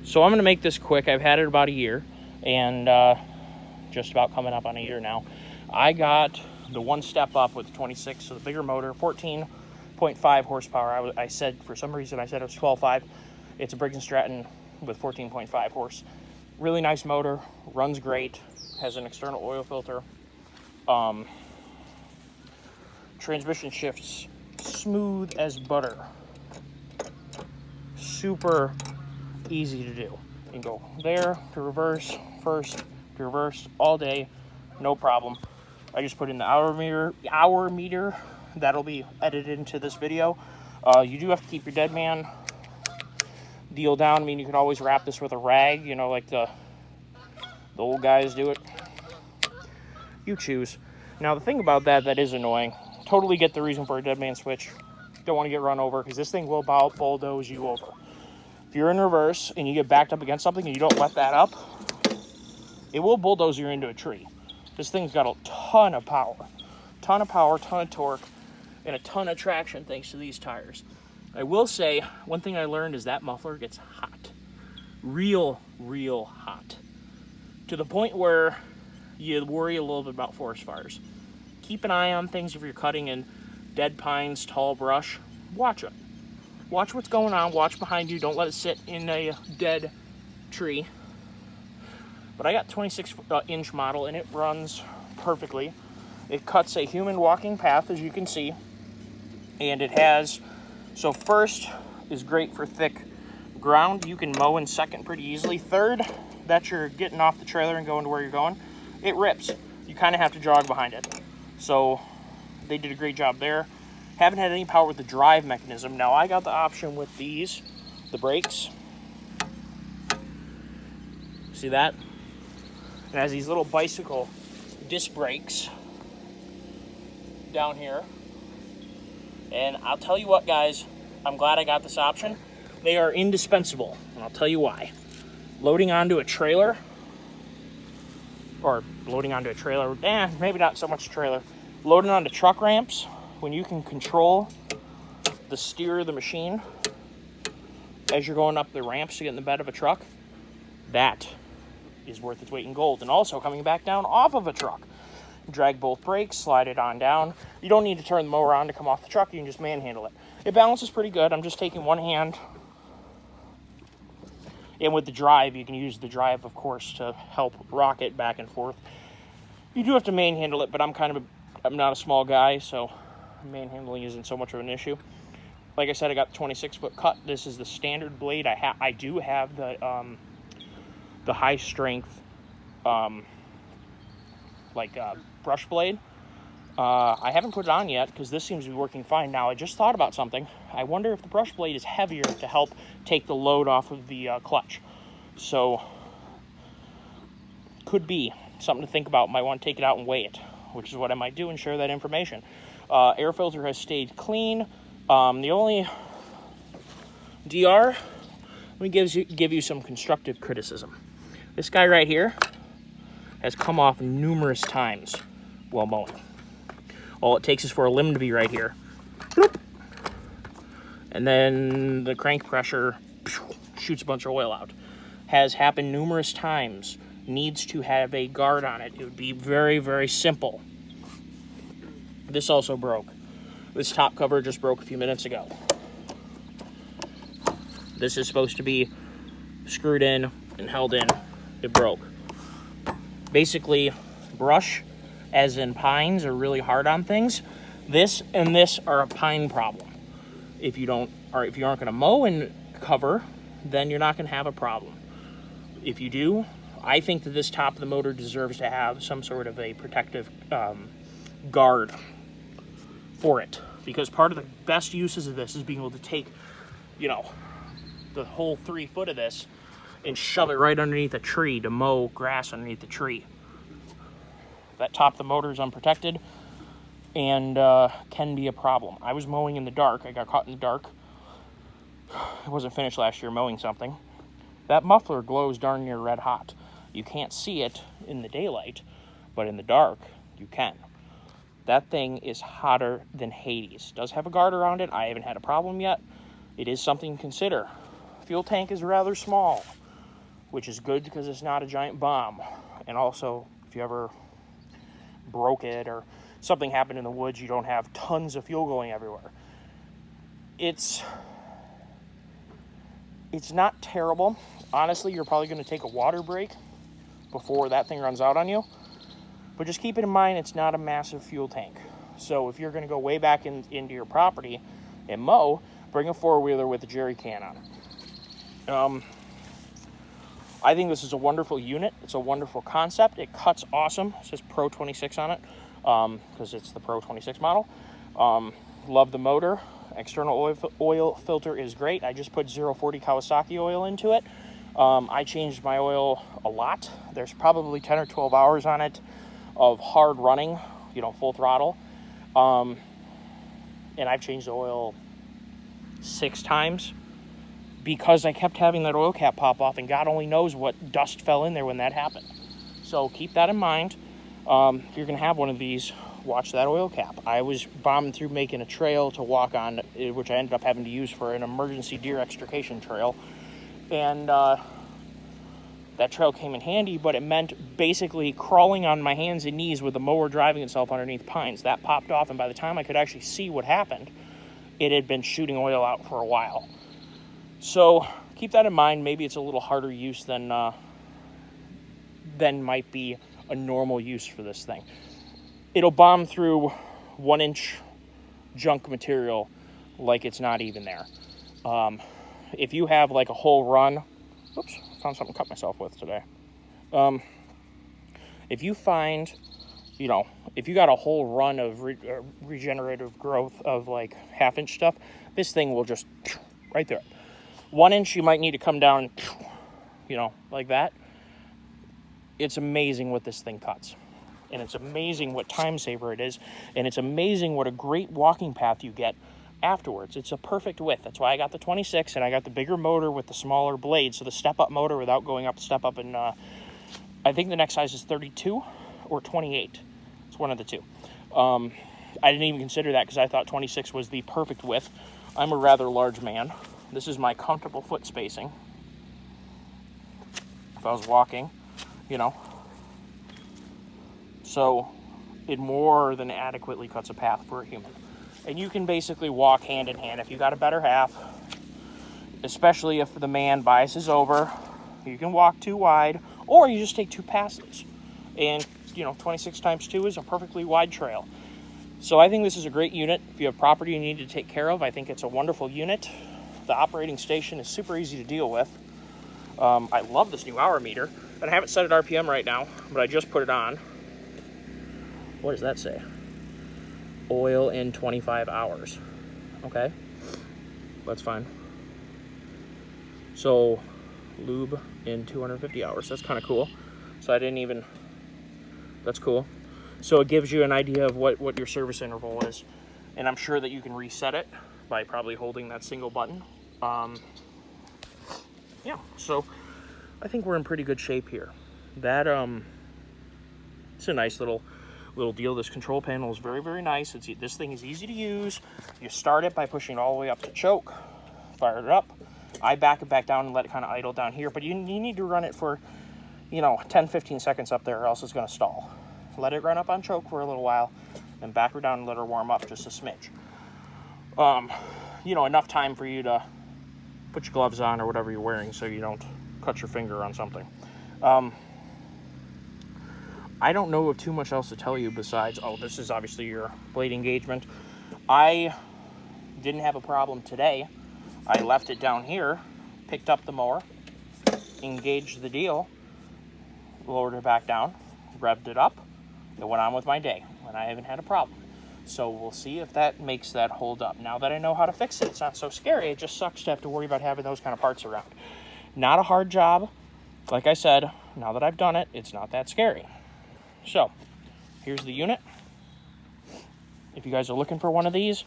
So I'm going to make this quick. I've had it about a year, and just about coming up on a year now. I got the one step up with 26, so the bigger motor, 14.5 horsepower. I said, for some reason, I said it was 12.5. It's a Briggs & Stratton with 14.5 horse. Really nice motor, runs great, has an external oil filter. Transmission shifts smooth as butter. Super easy to do. You can go there to reverse, first to reverse all day, no problem. I just put in the hour meter. That'll be edited into this video. You do have to keep your dead man deal down. I mean, you can always wrap this with a rag, you know, like the old guys do it. You choose. Now, the thing about that is annoying. Totally get the reason for a dead man switch. Don't want to get run over, because this thing will bulldoze you over. If you're in reverse and you get backed up against something and you don't let that up, it will bulldoze you into a tree. This thing's got a ton of power, ton of torque, and a ton of traction thanks to these tires. I will say, one thing I learned is that muffler gets hot. Real hot. To the point where you worry a little bit about forest fires. Keep an eye on things if you're cutting in dead pines, tall brush. Watch it. Watch what's going on. Watch behind you. Don't let it sit in a dead tree. But I got 26-inch model, and it runs perfectly. It cuts a human walking path, as you can see. And it has, so first is great for thick ground. You can mow in second pretty easily. Third, that you're getting off the trailer and going to where you're going, it rips. You kind of have to jog behind it. So they did a great job there. Haven't had any power with the drive mechanism. Now I got the option with these, the brakes. See that? It has these little bicycle disc brakes down here. And I'll tell you what, guys, I'm glad I got this option. They are indispensable, and I'll tell you why. Loading onto a trailer, maybe not so much a trailer. Loading onto truck ramps, when you can control the steer of the machine as you're going up the ramps to get in the bed of a truck, that is worth its weight in gold. And also coming back down off of a truck. Drag both brakes, slide it on down. You don't need to turn the mower on to come off the truck. You can just manhandle it. It balances pretty good. I'm just taking one hand. And with the drive, you can use the drive, of course, to help rock it back and forth. You do have to manhandle it, but I'm not a small guy, so manhandling isn't so much of an issue. Like I said, I got the 26-foot cut. This is the standard blade. I do have the high strength brush blade. I haven't put it on yet because this seems to be working fine. Now, I just thought about something. I wonder if the brush blade is heavier to help take the load off of the clutch. So, could be something to think about. Might want to take it out and weigh it, which is what I might do and share that information. Air filter has stayed clean. The only DR, let me give you some constructive criticism. This guy right here has come off numerous times while mowing. All it takes is for a limb to be right here. Bloop. And then the crank pressure shoots a bunch of oil out. Has happened numerous times. Needs to have a guard on it. It would be very, very simple. This also broke. This top cover just broke a few minutes ago. This is supposed to be screwed in and held in. It broke. Basically, brush, as in pines, are really hard on things. This and this are a pine problem. If you aren't going to mow and cover, then you're not going to have a problem. If you do, I think that this top of the motor deserves to have some sort of a protective guard for it, because part of the best uses of this is being able to take, the whole 3 foot of this and shove it right underneath a tree to mow grass underneath the tree. That top of the motor is unprotected and can be a problem. I was mowing in the dark. I got caught in the dark. I wasn't finished last year mowing something. That muffler glows darn near red hot. You can't see it in the daylight, but in the dark, you can. That thing is hotter than Hades. Does have a guard around it. I haven't had a problem yet. It is something to consider. Fuel tank is rather small. which is good because it's not a giant bomb. And also, if you ever broke it or something happened in the woods, you don't have tons of fuel going everywhere. It's not terrible. Honestly, you're probably going to take a water break before that thing runs out on you. But just keep it in mind, it's not a massive fuel tank. So if you're going to go way back into your property and mow, bring a four-wheeler with a jerry can on it. I think this is a wonderful unit. It's a wonderful concept. It cuts awesome. It says Pro26 on it because it's the Pro26 model. Love the motor. External oil filter is great. I just put 040 Kawasaki oil into it. I changed my oil a lot. There's probably 10 or 12 hours on it of hard running, full throttle. And I've changed the oil 6 times because I kept having that oil cap pop off, and God only knows what dust fell in there when that happened. So keep that in mind. If you're going to have one of these, watch that oil cap. I was bombing through making a trail to walk on, which I ended up having to use for an emergency deer extrication trail. And that trail came in handy, but it meant basically crawling on my hands and knees with the mower driving itself underneath pines. That popped off, and by the time I could actually see what happened, it had been shooting oil out for a while. So keep that in mind. Maybe it's a little harder use than might be a normal use for this thing. It'll bomb through 1-inch junk material like it's not even there. If you have like a whole run, oops, found something to cut myself with today. If you find, if you got a whole run of regenerative growth of like 1/2-inch stuff, this thing will just right there. 1 inch, you might need to come down, like that. It's amazing what this thing cuts. And it's amazing what time saver it is. And it's amazing what a great walking path you get afterwards. It's a perfect width. That's why I got the 26, and I got the bigger motor with the smaller blade. So the step-up motor without going up, step up, and I think the next size is 32 or 28. It's one of the two. I didn't even consider that because I thought 26 was the perfect width. I'm a rather large man. This is my comfortable foot spacing. If I was walking, So it more than adequately cuts a path for a human. And you can basically walk hand in hand if you got a better half, especially if the man biases over. You can walk 2 wide, or you just take 2 passes. And, 26 times 2 is a perfectly wide trail. So I think this is a great unit. If you have property you need to take care of, I think it's a wonderful unit. The operating station is super easy to deal with. I love this new hour meter. And I haven't set it RPM right now, but I just put it on. What does that say? Oil in 25 hours. Okay, that's fine. So lube in 250 hours. That's kind of cool. So that's cool. So it gives you an idea of what your service interval is. And I'm sure that you can reset it by probably holding that single button. Yeah, so I think we're in pretty good shape here. That it's a nice little deal. This control panel is very, very nice. This thing is easy to use. You start it by pushing it all the way up to choke, fire it up. I back it back down and let it kind of idle down here, but you need to run it for 10-15 seconds up there, or else it's going to stall. Let it run up on choke for a little while, then back her down and let her warm up just a smidge. Enough time for you to put your gloves on or whatever you're wearing so you don't cut your finger on something. I don't know of too much else to tell you besides, this is obviously your blade engagement. I didn't have a problem today. I left it down here, picked up the mower, engaged the deal, lowered it back down, revved it up, and went on with my day, and I haven't had a problem. So we'll see if that makes that hold up. Now that I know how to fix it, it's not so scary. It just sucks to have to worry about having those kind of parts around. Not a hard job. Like I said, now that I've done it, it's not that scary. So, here's the unit. If you guys are looking for one of these,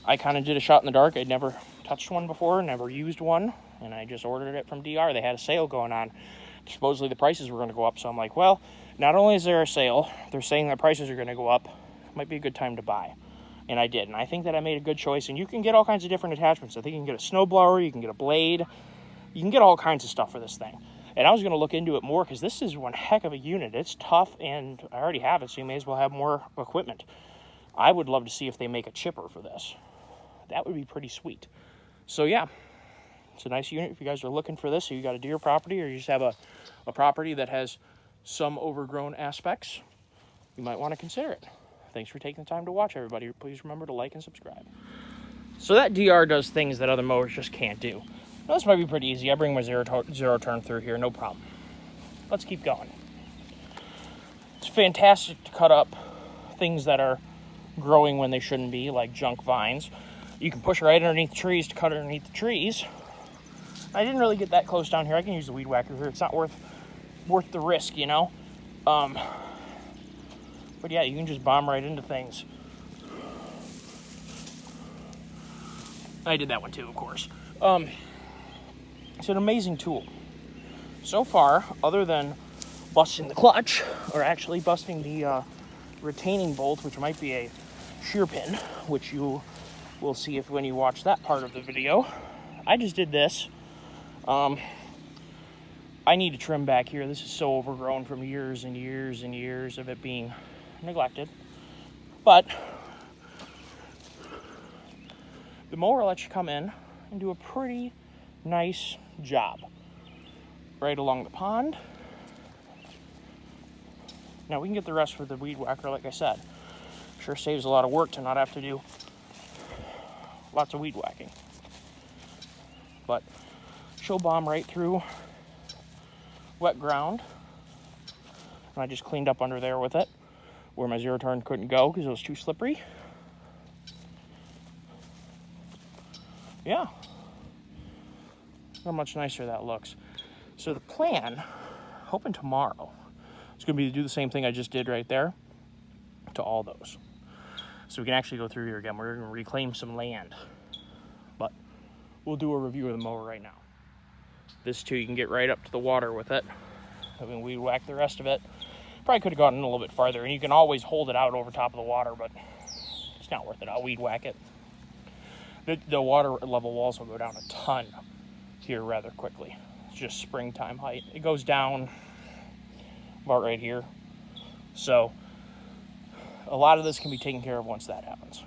I kind of did a shot in the dark. I'd never touched one before, never used one, and I just ordered it from DR. They had a sale going on. Supposedly the prices were going to go up, so I'm like, well, not only is there a sale, they're saying that prices are going to go up. Might be a good time to buy. And I did, and I think that I made a good choice. And you can get all kinds of different attachments. I think you can get a snowblower, you can get a blade, you can get all kinds of stuff for this thing. And I was going to look into it more because this is one heck of a unit. It's tough, and I already have it, so you may as well have more equipment. I would love to see if they make a chipper for this. That would be pretty sweet. So yeah, it's a nice unit if you guys are looking for this. So you got a deer property, or you just have a property that has some overgrown aspects, you might want to consider it. Thanks for taking the time to watch, everybody. Please remember to like and subscribe. So that DR does things that other mowers just can't do. Now, this might be pretty easy. I bring my zero turn through here, no problem. Let's keep going. It's fantastic to cut up things that are growing when they shouldn't be, like junk vines. You can push right underneath the trees to cut underneath the trees. I didn't really get that close down here. I can use the weed whacker here. It's not worth the risk, you know. But yeah, you can just bomb right into things. I did that one too, of course. It's an amazing tool. So far, other than busting the clutch, or actually busting the retaining bolt, which might be a shear pin, which you will see if when you watch that part of the video. I just did this. I need to trim back here. This is so overgrown from years and years and years of it being neglected. But the mower lets you come in and do a pretty nice job right along the pond. Now we can get the rest with the weed whacker, like I said. Sure saves a lot of work to not have to do lots of weed whacking. But she'll bomb right through wet ground. And I just cleaned up under there with it, where my zero turn couldn't go because it was too slippery. Yeah. How much nicer that looks. So the plan, hoping tomorrow, is going to be to do the same thing I just did right there to all those. So we can actually go through here again. We're going to reclaim some land. But we'll do a review of the mower right now. This too, you can get right up to the water with it. I mean, we whack the rest of it. Probably could have gone a little bit farther, and you can always hold it out over top of the water, but it's not worth it. I'll weed whack it. The water level will also go down a ton here rather quickly. It's just springtime height. It goes down about right here. So a lot of this can be taken care of once that happens.